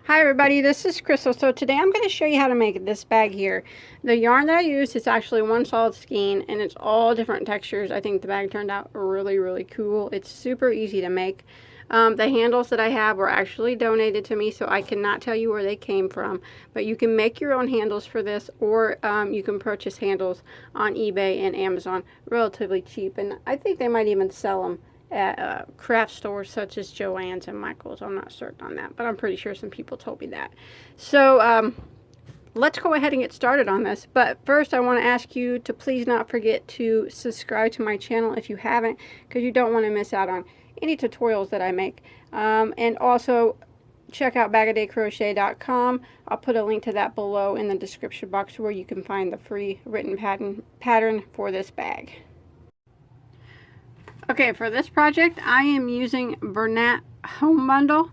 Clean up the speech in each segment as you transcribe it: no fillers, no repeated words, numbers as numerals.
Hi everybody, this is Crystal. So today I'm going to show you how to make this bag here. The yarn that I used is actually one solid skein and it's all different textures. I think the bag turned out really cool. It's super easy to make. The handles that I have were actually donated to me, so I cannot tell you where they came from. But you can make your own handles for this, or you can purchase handles on eBay and Amazon relatively cheap. And I think they might even sell them at craft stores such as Joann's and Michael's. I'm not certain on that, but I'm pretty sure some people told me that. So let's go ahead and get started on this. But first I want to ask you to please not forget to subscribe to my channel if you haven't, because you don't want to miss out on any tutorials that I make. And also check out bagodaycrochet.com. I'll put a link to that below in the description box where you can find the free written pattern for this bag. Okay, for this project, I am using Bernat Home Bundle.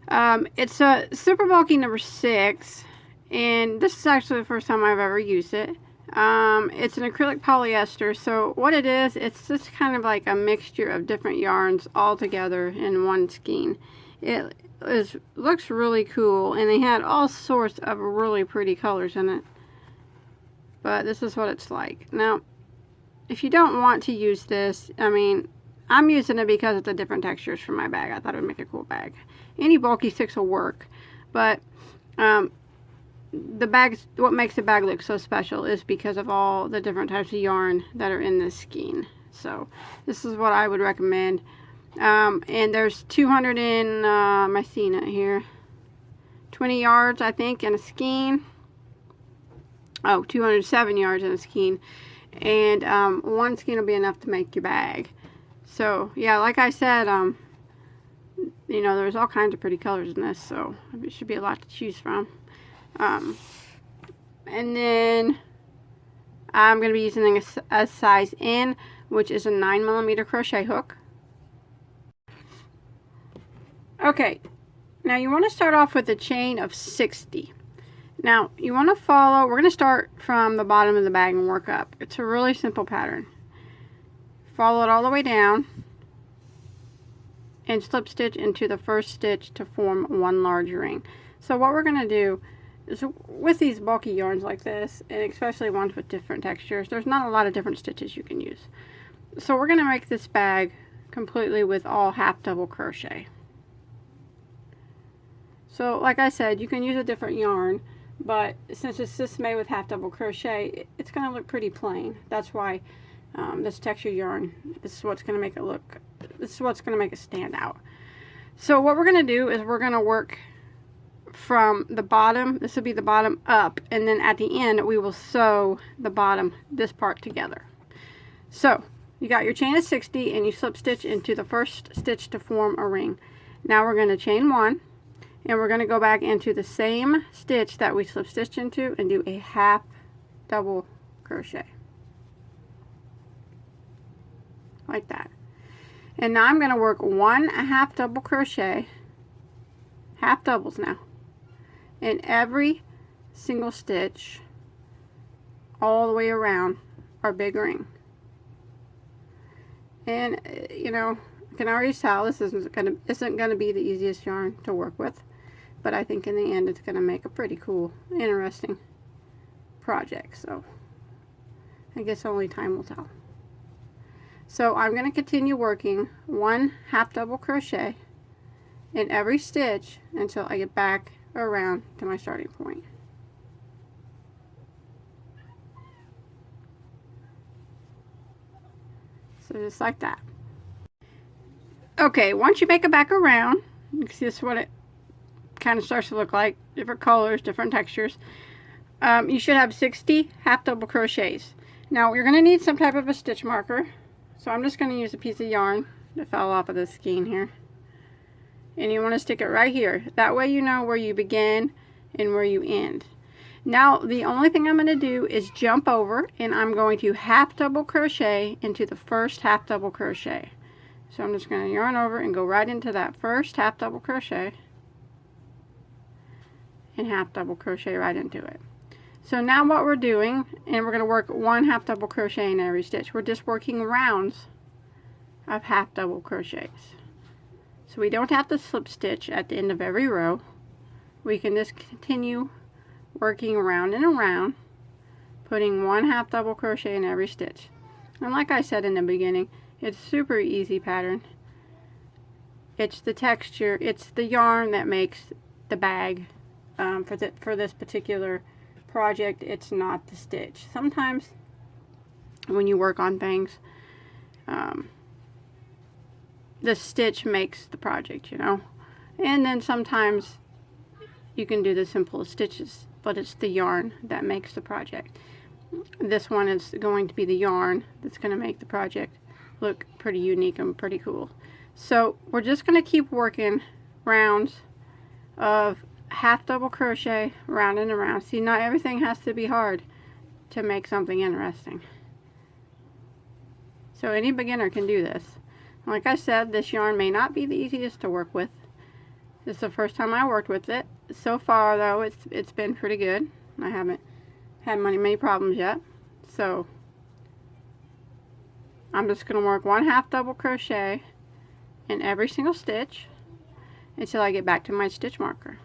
It's a super bulky number 6, and this is actually the first time I've ever used it. It's an acrylic polyester, so what it is, it's just kind of like a mixture of different yarns all together in one skein. It looks really cool, and they had all sorts of really pretty colors in it. But this is what it's like. Now, if you don't want to use this, I mean, I'm using it because of the different textures for my bag. I thought it would make a cool bag. Any bulky 6 will work, but the bags, what makes the bag look so special is because of all the different types of yarn that are in this skein. So this is what I would recommend. And there's 200 in, am I seeing it here? 20 yards, I think, in a skein. Oh, 207 yards in a skein. And one skein will be enough to make your bag. So yeah, like I said, you know, there's all kinds of pretty colors in this, so it should be a lot to choose from. And then I'm going to be using a size N, which is a 9mm crochet hook. Okay, now you want to start off with a chain of 60. Now, you want to follow, we're going to start from the bottom of the bag and work up. It's a really simple pattern. Follow it all the way down and slip stitch into the first stitch to form one large ring. So what we're going to do is, with these bulky yarns like this, and especially ones with different textures, there's not a lot of different stitches you can use. So we're going to make this bag completely with all half double crochet. So like I said, you can use a different yarn, but since it's just made with half double crochet, it's going to look pretty plain. That's why this texture yarn, this is what's going to make it look, this is what's going to make it stand out. So what we're going to do is we're going to work from the bottom, this will be the bottom up, and then at the end we will sew the bottom, this part together. So you got your chain of 60 and you slip stitch into the first stitch to form a ring. Now we're going to chain 1. And we're going to go back into the same stitch that we slip stitched into and do a half double crochet. Like that. And now I'm going to work 1 half double crochet, half doubles now, in every single stitch all the way around our big ring. And you know, I can already tell this isn't going to be the easiest yarn to work with. But I think in the end it's going to make a pretty cool, interesting project. So I guess only time will tell. So I'm going to continue working 1 half double crochet in every stitch until I get back around to my starting point. So just like that. Okay, once you make it back around, you can see this is what it kind of starts to look like. Different colors, different textures. You should have 60 half double crochets. Now you're going to need some type of a stitch marker, so I'm just going to use a piece of yarn that fell off of this skein here, and you want to stick it right here. That way you know where you begin and where you end. Now the only thing I'm going to do is jump over, and I'm going to half double crochet into the first half double crochet. So I'm just going to yarn over and go right into that first half double crochet and half double crochet right into it. So now what we're doing, and we're going to work 1 half double crochet in every stitch. We're just working rounds of half double crochets. So we don't have to slip stitch at the end of every row. we can just continue working around and around, putting 1/2 double crochet in every stitch. And like I said in the beginning, it's a super easy pattern. It's the texture, it's the yarn that makes the bag. For this particular project, it's not the stitch. Sometimes when you work on things, the stitch makes the project, you know. And then sometimes you can do the simplest stitches, but it's the yarn that makes the project. This one is going to be the yarn that's going to make the project look pretty unique and pretty cool. So we're just going to keep working rounds of 1/2 double crochet round and around. See, not everything has to be hard to make something interesting. So any beginner can do this. Like I said, this yarn may not be the easiest to work with. This is the first time I worked with it. So far though, it's been pretty good. I haven't had many problems yet. So I'm just going to work 1/2 double crochet in every single stitch until I get back to my stitch marker.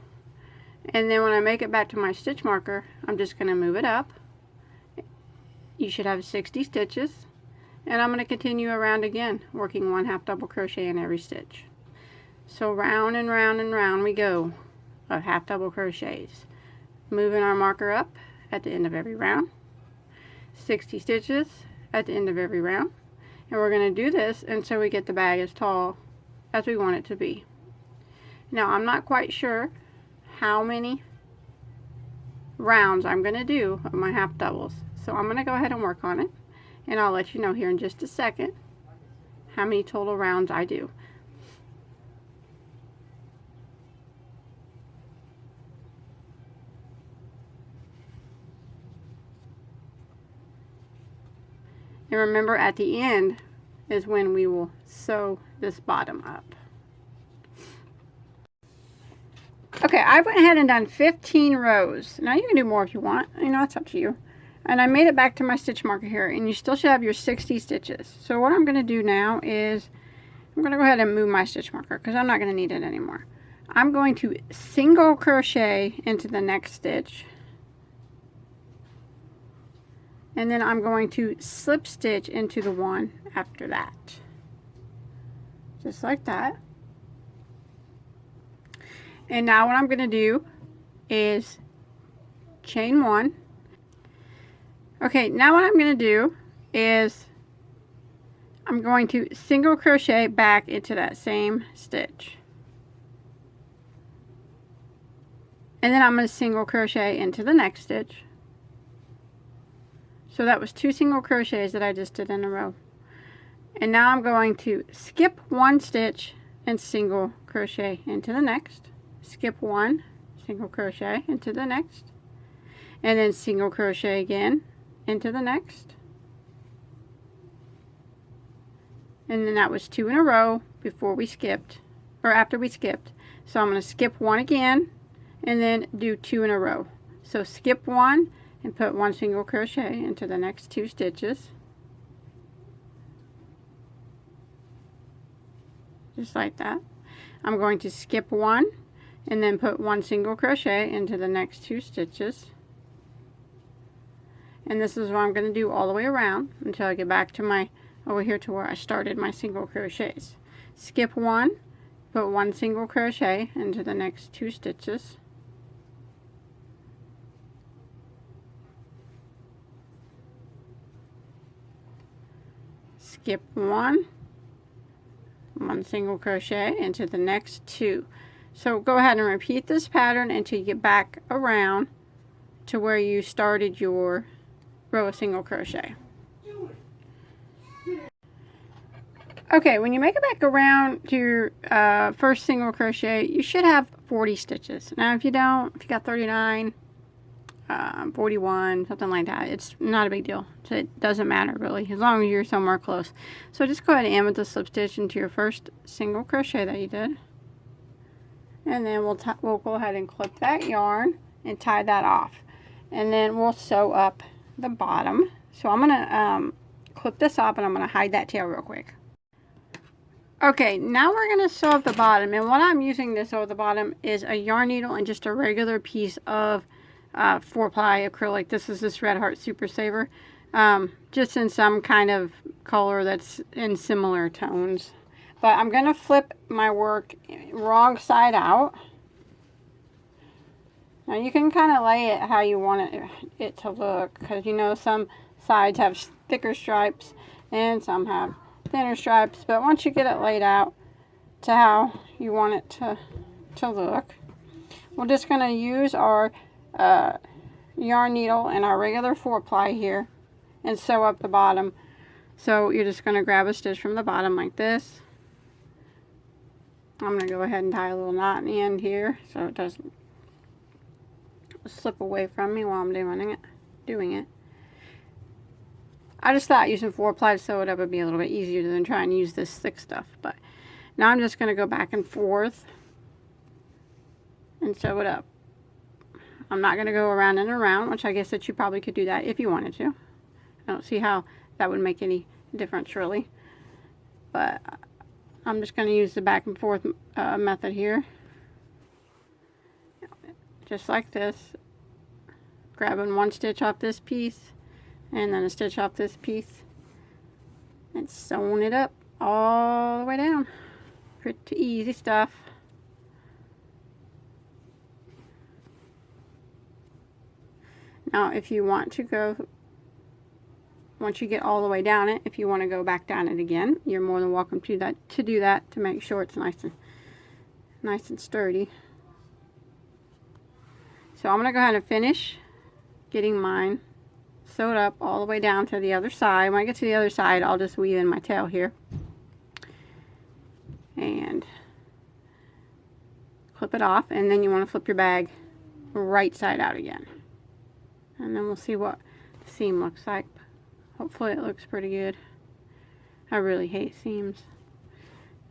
And then when I make it back to my stitch marker, I'm just going to move it up. You should have 60 stitches. And I'm going to continue around again, working 1/2 double crochet in every stitch. So round and round and round we go of 1/2 double crochets. Moving our marker up at the end of every round. 60 stitches at the end of every round. And we're going to do this until we get the bag as tall as we want it to be. Now I'm not quite sure how many rounds I'm going to do of my 1/2 doubles. So I'm going to go ahead and work on it. And I'll let you know here in just a second how many total rounds I do. And remember, at the end is when we will sew this bottom up. Okay, I went ahead and done 15 rows. Now you can do more if you want. You know, it's up to you. And I made it back to my stitch marker here, and you still should have your 60 stitches. So what I'm going to do now is I'm going to go ahead and move my stitch marker because I'm not going to need it anymore. I'm going to single crochet into the next stitch, and then I'm going to slip stitch into the one after that, just like that. And now what I'm going to do is chain 1. Okay, now what I'm going to do is I'm going to single crochet back into that same stitch. And then I'm going to single crochet into the next stitch. So that was 2 single crochets that I just did in a row. And now I'm going to skip 1 stitch and single crochet into the next. Skip 1, single crochet into the next. And then single crochet again into the next. And then that was 2 in a row before we skipped, or after we skipped. So I'm going to skip 1 again and then do 2 in a row. So skip 1 and put 1 single crochet into the next 2 stitches, just like that. I'm going to skip 1 and then put 1 single crochet into the next 2 stitches. And this is what I'm going to do all the way around until I get back to my, over here to where I started my single crochets. Skip 1, put 1 single crochet into the next 2 stitches. Skip 1, 1 single crochet into the next 2. So go ahead and repeat this pattern until you get back around to where you started your row of single crochet. Okay, when you make it back around to your first single crochet, you should have 40 stitches. Now if you don't, if you got 39, 41, something like that, it's not a big deal. So it doesn't matter really, as long as you're somewhere close. So just go ahead and end with the slip stitch into your first single crochet that you did. And then we'll go ahead and clip that yarn and tie that off. And then we'll sew up the bottom. So I'm going to clip this off and I'm going to hide that tail real quick. Okay, now we're going to sew up the bottom, and what I'm using to sew up the bottom is a yarn needle and just a regular piece of 4-ply acrylic. This is this Red Heart Super Saver, just in some kind of color that's in similar tones. But I'm going to flip my work wrong side out. Now you can kind of lay it how you want it to look, because you know some sides have thicker stripes and some have thinner stripes, but once you get it laid out to how you want it to look, we're just going to use our yarn needle and our regular 4-ply here and sew up the bottom. So you're just going to grab a stitch from the bottom like this. I'm going to go ahead and tie a little knot in the end here so it doesn't slip away from me while I'm doing it. I just thought using 4-ply to sew it up would be a little bit easier than trying to use this thick stuff. But now I'm just going to go back and forth and sew it up. I'm not going to go around and around, which I guess that you probably could do that if you wanted to. I don't see how that would make any difference really. But I'm just going to use the back and forth method here. Just like this. Grabbing one stitch off this piece and then a stitch off this piece and sewing it up all the way down. Pretty easy stuff. Now if you want to go, once you get all the way down it, if you want to go back down it again, you're more than welcome to do that to make sure it's nice and sturdy. So I'm going to go ahead and finish getting mine sewed up all the way down to the other side. When I get to the other side, I'll just weave in my tail here and clip it off, and then you want to flip your bag right side out again, and then we'll see what the seam looks like. Hopefully it looks pretty good. I really hate seams,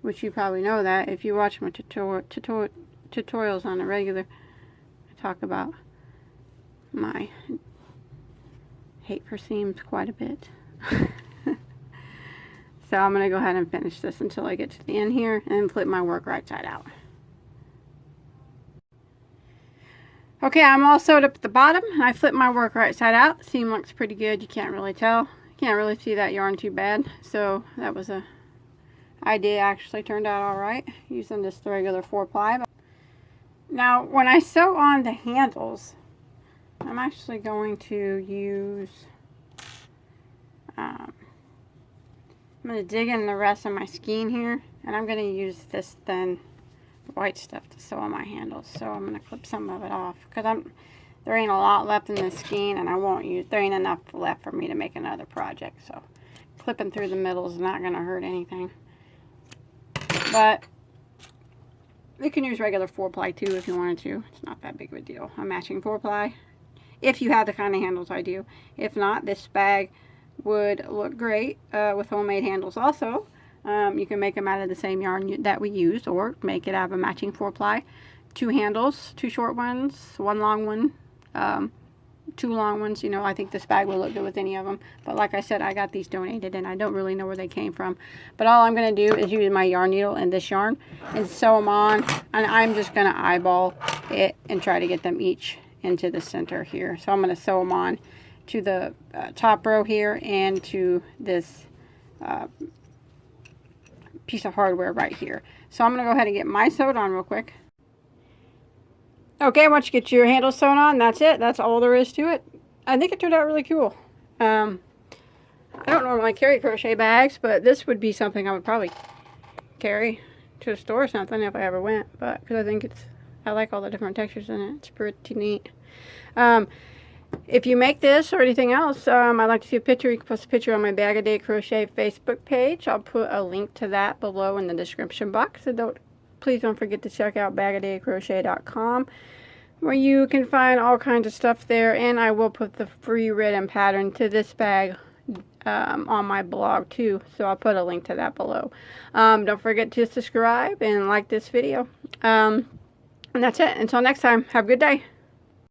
which you probably know that if you watch my tutorials on a regular. I talk about my hate for seams quite a bit. So I'm going to go ahead and finish this until I get to the end here and flip my work right side out. Okay, I'm all sewed up at the bottom and I flipped my work right side out. The seam looks pretty good. You can't really tell. You can't really see that yarn too bad. So that was a idea, actually turned out alright using just the regular 4-ply. Now when I sew on the handles, I'm actually going to use, I'm going to dig in the rest of my skein here, and I'm going to use this thin white stuff to sew on my handles. So I'm going to clip some of it off, because there ain't a lot left in this skein, and there ain't enough left for me to make another project. So clipping through the middle is not going to hurt anything. But you can use regular 4-ply too if you wanted to. It's not that big of a deal. A matching 4-ply, if you have the kind of handles I do. If not, this bag would look great with homemade handles also. You can make them out of the same yarn that we used, or make it out of a matching 4-ply. 2 handles, 2 short ones, 1 long one, 2 long ones. You know, I think this bag will look good with any of them. But like I said, I got these donated and I don't really know where they came from. But all I'm going to do is use my yarn needle and this yarn and sew them on. And I'm just going to eyeball it and try to get them each into the center here. So I'm going to sew them on to the top row here and to this piece of hardware right here. So I'm going to go ahead and get mine sewed on real quick. Okay, once you get your handles sewn on, that's it. That's all there is to it. I think it turned out really cool. I don't normally carry crochet bags, but this would be something I would probably carry to a store or something if I ever went. But because I think I like all the different textures in it. It's pretty neat. If you make this or anything else, I'd like to see a picture. You can post a picture on my Bagoday Crochet Facebook page. I'll put a link to that below in the description box. So please don't forget to check out bagodaycrochet.com, where you can find all kinds of stuff there. And I will put the free written pattern to this bag on my blog too. So I'll put a link to that below. Don't forget to subscribe and like this video. And that's it. Until next time, have a good day.